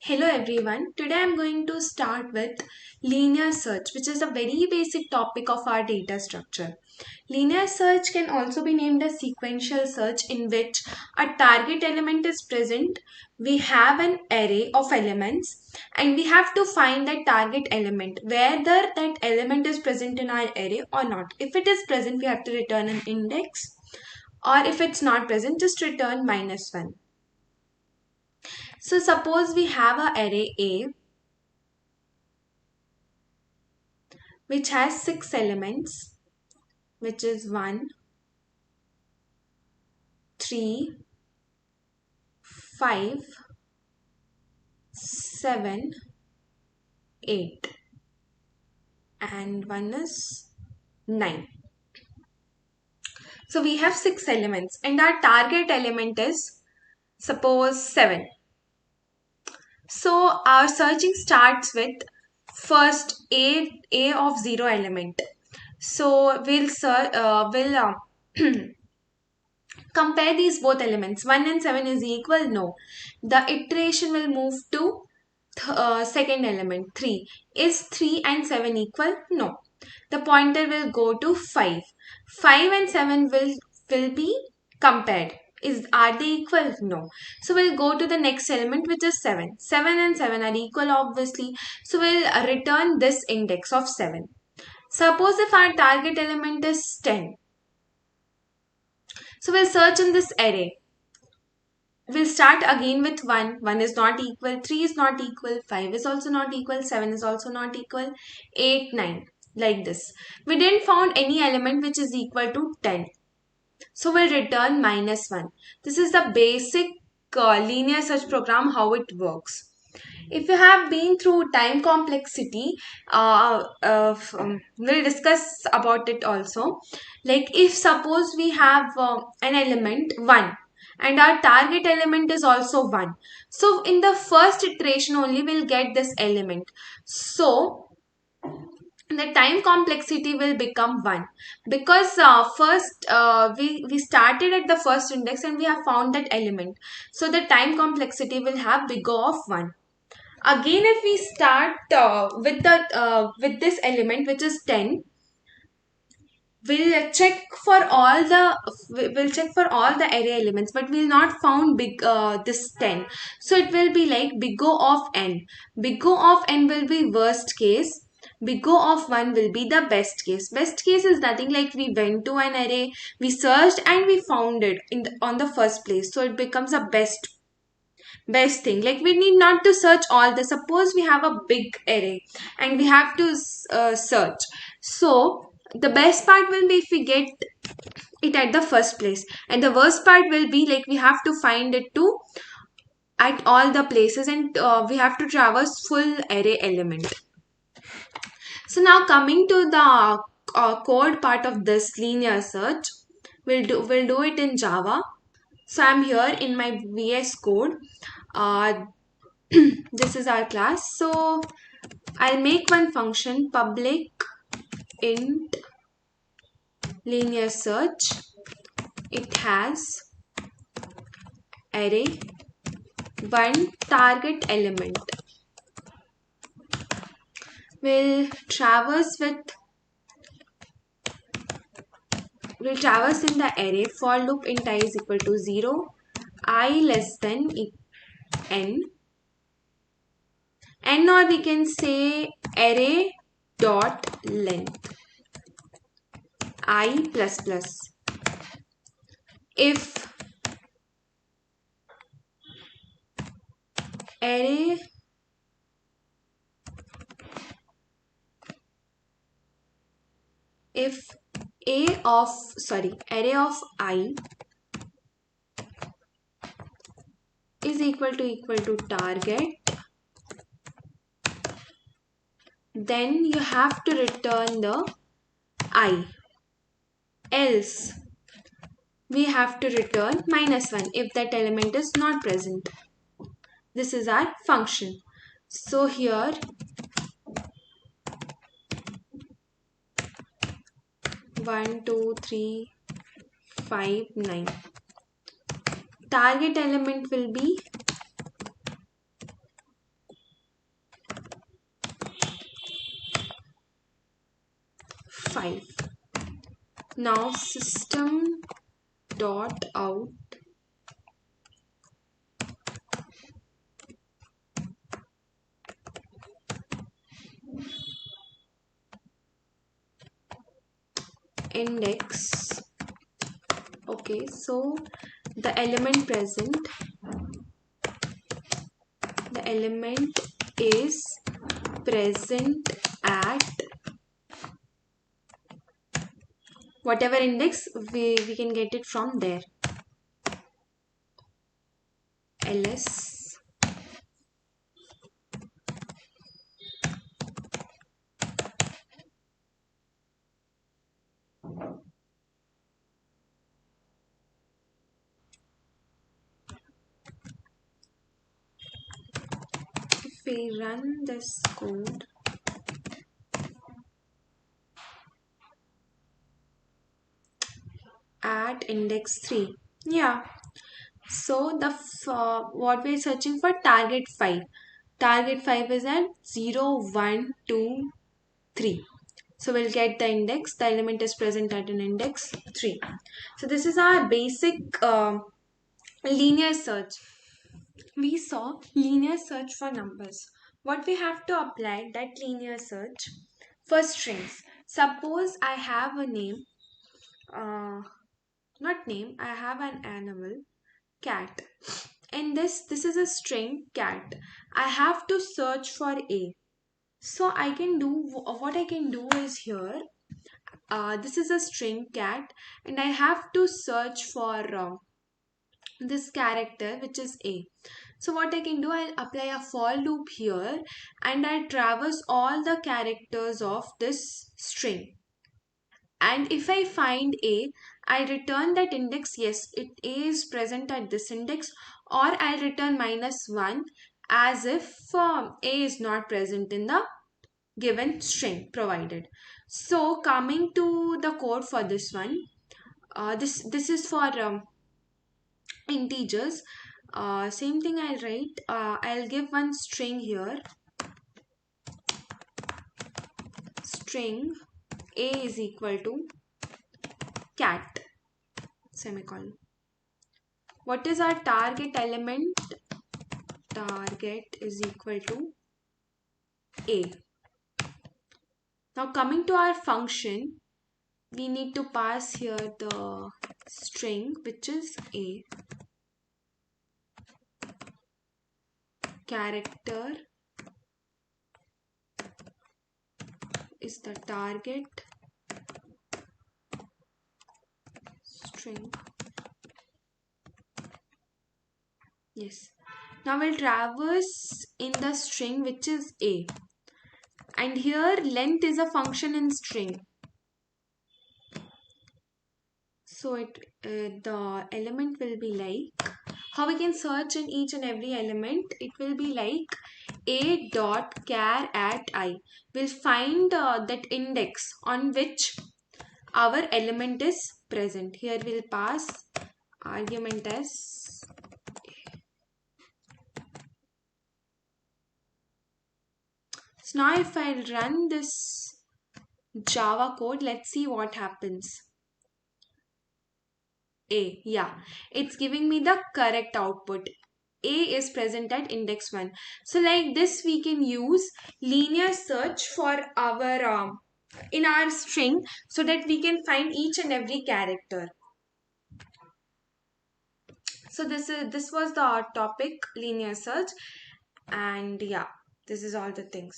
Hello everyone. Today I'm going to start with linear search, which is a very basic topic of our data structure. Linear search can also be named as sequential search, in which a target element is present. We have an array of elements and we have to find that target element, whether that element is present in our array or not. If it is present, we have to return an index, or if it's not present, just return -1. So suppose we have a array A which has 6 elements, which is 1, 3, 5, 7, 8, and 1 is 9. So we have 6 elements and our target element is suppose 7. So our searching starts with first A of 0 element. So we'll compare these both elements. 1 and 7 is equal? No. The iteration will move to second element 3. Is 3 and 7 equal? No. The pointer will go to 5. 5 and 7 will be compared. Are they equal? No. So we'll go to the next element, which is 7. 7 and 7 are equal, obviously. So we'll return this index of 7. Suppose if our target element is 10. So we'll search in this array. We'll start again with 1. 1 is not equal, 3 is not equal, 5 is also not equal, 7 is also not equal, 8, 9, like this. We didn't found any element which is equal to 10. So we'll return -1. This is the basic linear search program, how it works. If you have been through time complexity, we'll discuss about it also. Like if suppose we have an element 1 and our target element is also 1. So in the first iteration only we'll get this element. So the time complexity will become 1 because first we started at the first index and we have found that element. So the time complexity will have big O of 1. Again, if we start with this element, which is 10, we'll check for all the array elements, but we'll not found this 10. So it will be like big O of n. Big O of n will be worst case. Big O of 1 will be the best case. Best case is nothing like we went to an array, we searched and we found it on the first place. So it becomes a best thing. Like we need not to search all the, suppose we have a big array and we have to search. So the best part will be if we get it at the first place, and the worst part will be like we have to find it too at all the places, and we have to traverse full array element. So now coming to the code part of this linear search, we'll do it in Java. So I'm here in my VS Code. This is our class. So I'll make one function public int linear search. It has array 1 target element. We'll traverse in the array for loop int I is equal to 0, I less than n, or we can say array dot length I plus plus. If array array of I is equal to target, then you have to return the I, else we have to return -1 if that element is not present. This is our function. So here 1 2 3 5 9, target element will be 5. Now system dot out index. Okay, so the element is present at whatever index, we can get it from there. ls if we run this code, at index 3, yeah. So the what we're searching for, target 5. Target 5 is at 0, 1, 2, 3. So we'll get the index. The element is present at an index 3. So this is our basic linear search. We saw linear search for numbers. What we have to apply that linear search for strings. Suppose I have a name, not name, I have an animal, cat. And this is a string cat. I have to search for a. So I can do what I can do is here. This is a string cat, and I have to search for this character which is a. So what I can do, I'll apply a for loop here, and I traverse all the characters of this string. And if I find a, I return that index, yes, it is present at this index, or I'll return -1 as if a is not present in the given string provided. So coming to the code for this one, this is for integers. Same thing I'll write. I'll give one string here. String a is equal to cat, semicolon. What is our target element? Target is equal to a. Now coming to our function, we need to pass here the string which is a. Character is the target string. Yes. Now we'll traverse in the string which is a. And here length is a function in string. So the element will be like, how we can search in each and every element, it will be like a dot char at I. We'll find that index on which our element is present. Here we'll pass argument as so. Now if I run this Java code, let's see what happens. A, yeah, it's giving me the correct output. A is present at index 1. So like this we can use linear search for our in our string, so that we can find each and every character. So this was the topic, linear search, and yeah, this is all the things.